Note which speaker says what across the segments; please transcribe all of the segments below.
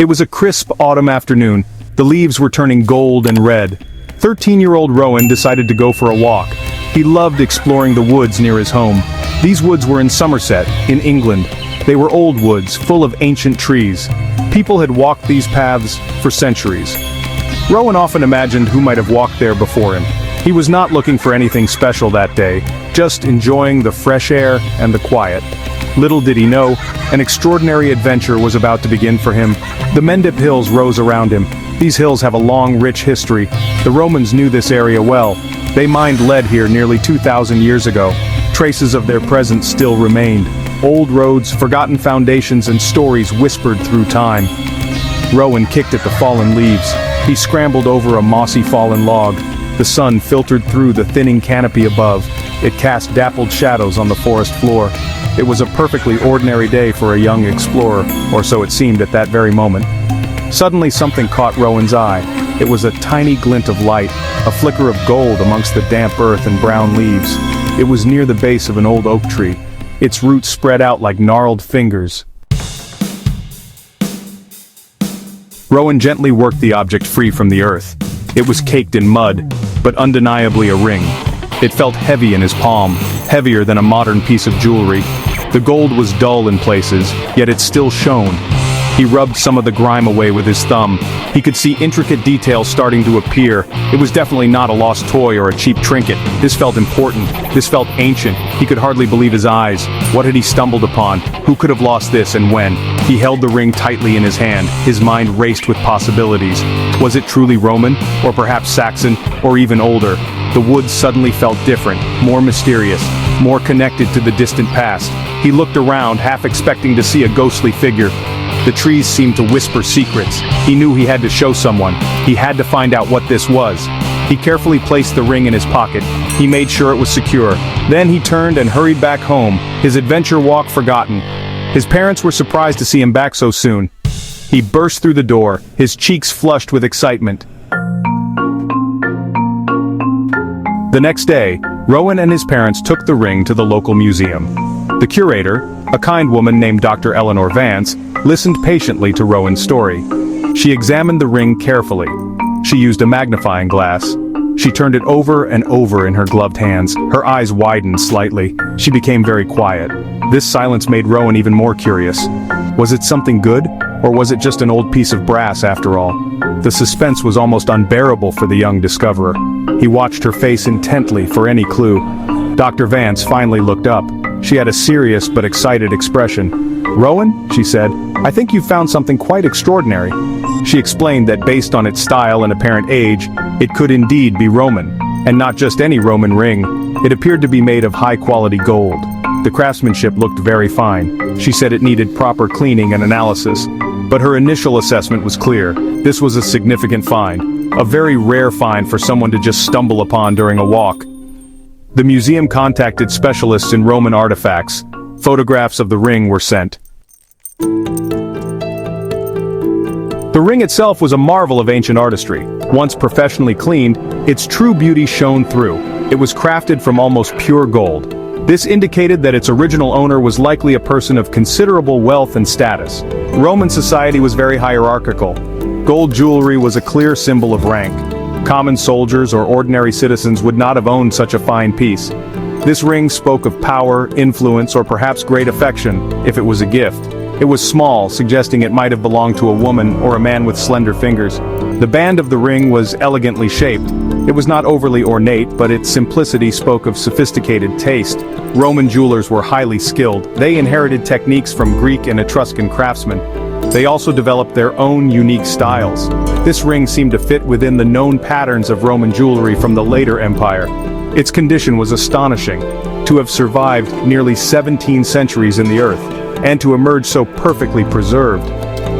Speaker 1: It was a crisp autumn afternoon. The leaves were turning gold and red. 13-year-old Rowan decided to go for a walk. He loved exploring the woods near his home. These woods were in Somerset, in England. They were old woods, full of ancient trees. People had walked these paths for centuries. Rowan often imagined who might have walked there before him. He was not looking for anything special that day, just enjoying the fresh air and the quiet. Little did he know, an extraordinary adventure was about to begin for him. The Mendip Hills rose around him. These hills have a long, rich history. The Romans knew this area well. They mined lead here nearly 2,000 years ago. Traces of their presence still remained. Old roads, forgotten foundations, and stories whispered through time. Rowan kicked at the fallen leaves. He scrambled over a mossy fallen log. The sun filtered through the thinning canopy above. It cast dappled shadows on the forest floor. It was a perfectly ordinary day for a young explorer, or so it seemed at that very moment. Suddenly something caught Rowan's eye. It was a tiny glint of light, a flicker of gold amongst the damp earth and brown leaves. It was near the base of an old oak tree. Its roots spread out like gnarled fingers. Rowan gently worked the object free from the earth. It was caked in mud, but undeniably a ring. It felt heavy in his palm, heavier than a modern piece of jewelry. The gold was dull in places, yet it still shone. He rubbed some of the grime away with his thumb. He could see intricate details starting to appear. It was definitely not a lost toy or a cheap trinket. This felt important. This felt ancient. He could hardly believe his eyes. What had he stumbled upon? Who could have lost this and when? He held the ring tightly in his hand. His mind raced with possibilities. Was it truly Roman? Or perhaps Saxon? Or even older? The woods suddenly felt different, more mysterious, more connected to the distant past. He looked around, half expecting to see a ghostly figure. The trees seemed to whisper secrets. He knew he had to show someone. He had to find out what this was. He carefully placed the ring in his pocket. He made sure it was secure. Then he turned and hurried back home, his adventure walk forgotten. His parents were surprised to see him back so soon. He burst through the door, his cheeks flushed with excitement. The next day, Rowan and his parents took the ring to the local museum. The curator, a kind woman named Dr. Eleanor Vance, listened patiently to Rowan's story. She examined the ring carefully. She used a magnifying glass. She turned it over and over in her gloved hands. Her eyes widened slightly. She became very quiet. This silence made Rowan even more curious. Was it something good, or was it just an old piece of brass after all? The suspense was almost unbearable for the young discoverer. He watched her face intently for any clue. Dr. Vance finally looked up. She had a serious but excited expression. "Rowan," she said, "I think you've found something quite extraordinary." She explained that based on its style and apparent age, it could indeed be Roman. And not just any Roman ring. It appeared to be made of high-quality gold. The craftsmanship looked very fine. She said it needed proper cleaning and analysis. But her initial assessment was clear. This was a significant find. A very rare find for someone to just stumble upon during a walk. The museum contacted specialists in Roman artifacts. Photographs of the ring were sent. The ring itself was a marvel of ancient artistry. Once professionally cleaned, its true beauty shone through. It was crafted from almost pure gold. This indicated that its original owner was likely a person of considerable wealth and status. Roman society was very hierarchical. Gold jewelry was a clear symbol of rank. Common soldiers or ordinary citizens would not have owned such a fine piece. This ring spoke of power, influence, or perhaps great affection, if it was a gift. It was small, suggesting it might have belonged to a woman or a man with slender fingers. The band of the ring was elegantly shaped. It was not overly ornate, but its simplicity spoke of sophisticated taste. Roman jewelers were highly skilled. They inherited techniques from Greek and Etruscan craftsmen. They also developed their own unique styles. This ring seemed to fit within the known patterns of Roman jewelry from the later empire. Its condition was astonishing. To have survived nearly 17 centuries in the earth, and to emerge so perfectly preserved.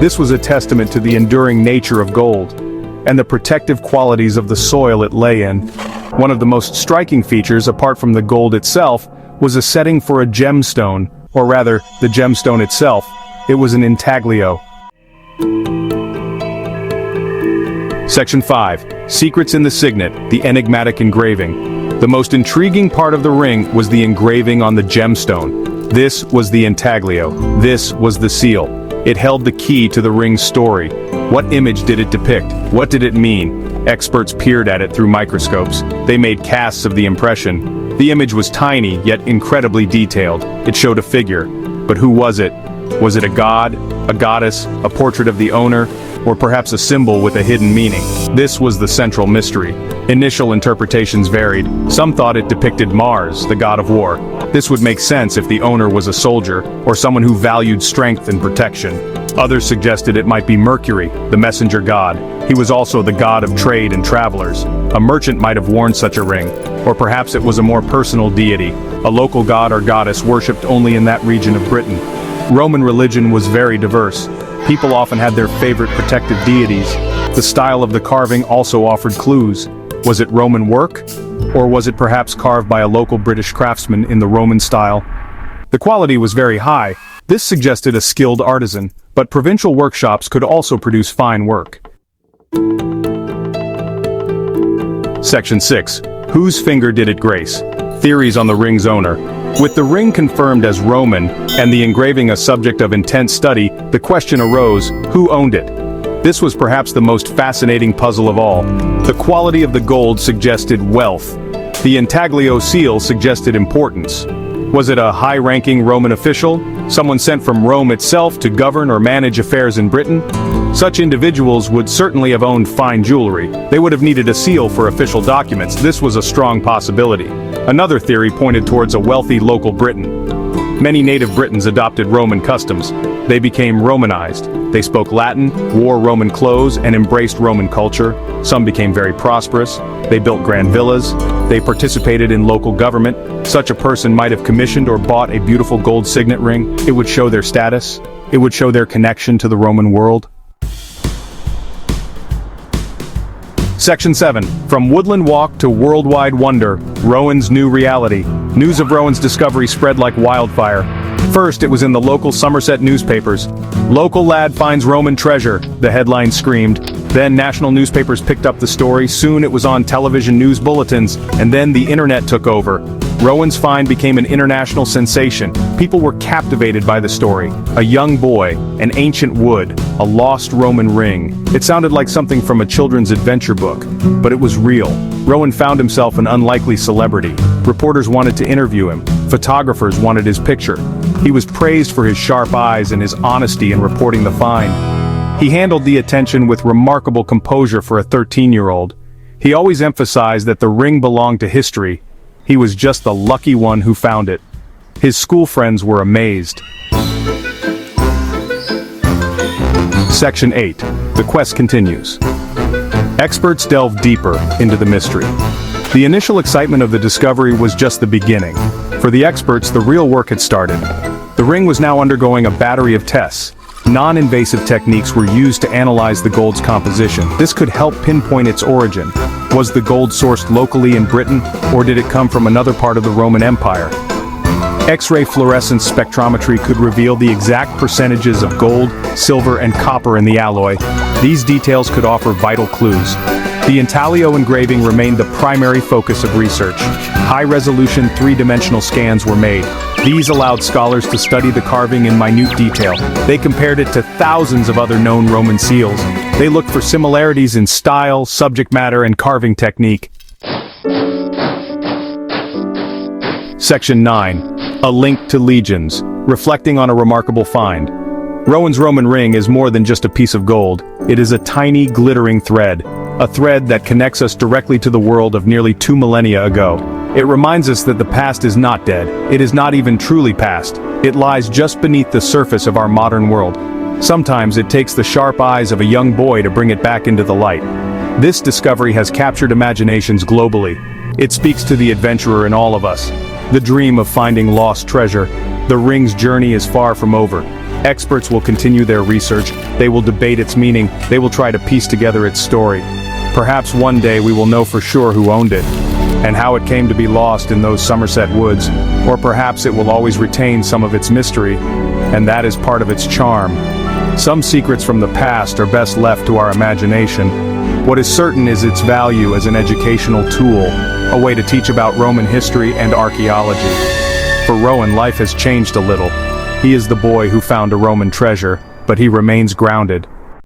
Speaker 1: This was a testament to the enduring nature of gold, and the protective qualities of the soil it lay in. One of the most striking features, apart from the gold itself, was a setting for a gemstone, or rather, the gemstone itself. It was an intaglio. Section 5. Secrets in the signet, the enigmatic engraving. The most intriguing part of the ring was the engraving on the gemstone. This was the intaglio. This was the seal. It held the key to the ring's story. What image did it depict? What did it mean? Experts peered at it through microscopes. They made casts of the impression. The image was tiny, yet incredibly detailed. It showed a figure. But who was it? Was it a god, a goddess, a portrait of the owner, or perhaps a symbol with a hidden meaning? This was the central mystery. Initial interpretations varied. Some thought it depicted Mars, the god of war. This would make sense if the owner was a soldier, or someone who valued strength and protection. Others suggested it might be Mercury, the messenger god. He was also the god of trade and travelers. A merchant might have worn such a ring. Or perhaps it was a more personal deity, a local god or goddess worshipped only in that region of Britain. Roman religion was very diverse. People often had their favorite protective deities. The style of the carving also offered clues. Was it Roman work? Or was it perhaps carved by a local British craftsman in the Roman style? The quality was very high. This suggested a skilled artisan, but provincial workshops could also produce fine work. Section 6. Whose finger did it grace? Theories on the ring's owner. With the ring confirmed as Roman, and the engraving a subject of intense study, the question arose, who owned it? This was perhaps the most fascinating puzzle of all. The quality of the gold suggested wealth. The intaglio seal suggested importance. Was it a high-ranking Roman official? Someone sent from Rome itself to govern or manage affairs in Britain? Such individuals would certainly have owned fine jewelry. They would have needed a seal for official documents. This was a strong possibility. Another theory pointed towards a wealthy local Briton. Many native Britons adopted Roman customs. They became Romanized. They spoke Latin, wore Roman clothes, and embraced Roman culture. Some became very prosperous. They built grand villas. They participated in local government. Such a person might have commissioned or bought a beautiful gold signet ring. It would show their status. It would show their connection to the Roman world. Section 7. From woodland walk to worldwide wonder, Rowan's new reality. News of Rowan's discovery spread like wildfire. First, it was in the local Somerset newspapers. "Local lad finds Roman treasure," the headline screamed. Then national newspapers picked up the story. Soon it was on television news bulletins, and then the internet took over. Rowan's find became an international sensation. People were captivated by the story. A young boy, an ancient wood, a lost Roman ring. It sounded like something from a children's adventure book, but it was real. Rowan found himself an unlikely celebrity. Reporters wanted to interview him. Photographers wanted his picture. He was praised for his sharp eyes and his honesty in reporting the find. He handled the attention with remarkable composure for a 13-year-old. He always emphasized that the ring belonged to history. He was just the lucky one who found it. His school friends were amazed. Section 8. The quest continues. Experts delve deeper into the mystery. The initial excitement of the discovery was just the beginning. For the experts, the real work had started. The ring was now undergoing a battery of tests. Non-invasive techniques were used to analyze the gold's composition. This could help pinpoint its origin. Was the gold sourced locally in Britain, or did it come from another part of the Roman Empire? X-ray fluorescence spectrometry could reveal the exact percentages of gold, silver, and copper in the alloy. These details could offer vital clues. The intaglio engraving remained the primary focus of research. High-resolution three-dimensional scans were made. These allowed scholars to study the carving in minute detail. They compared it to thousands of other known Roman seals. They looked for similarities in style, subject matter, and carving technique. Section 9. A link to legions, reflecting on a remarkable find. Rowan's Roman ring is more than just a piece of gold. It is a tiny, glittering thread. A thread that connects us directly to the world of nearly 2 millennia ago. It reminds us that the past is not dead. It is not even truly past. It lies just beneath the surface of our modern world. Sometimes it takes the sharp eyes of a young boy to bring it back into the light. This discovery has captured imaginations globally. It speaks to the adventurer in all of us. The dream of finding lost treasure. The ring's journey is far from over. Experts will continue their research. They will debate its meaning. They will try to piece together its story. Perhaps one day we will know for sure who owned it, and how it came to be lost in those Somerset woods, or perhaps it will always retain some of its mystery, and that is part of its charm. Some secrets from the past are best left to our imagination. What is certain is its value as an educational tool, a way to teach about Roman history and archaeology. For Rowan, life has changed a little. He is the boy who found a Roman treasure, but he remains grounded.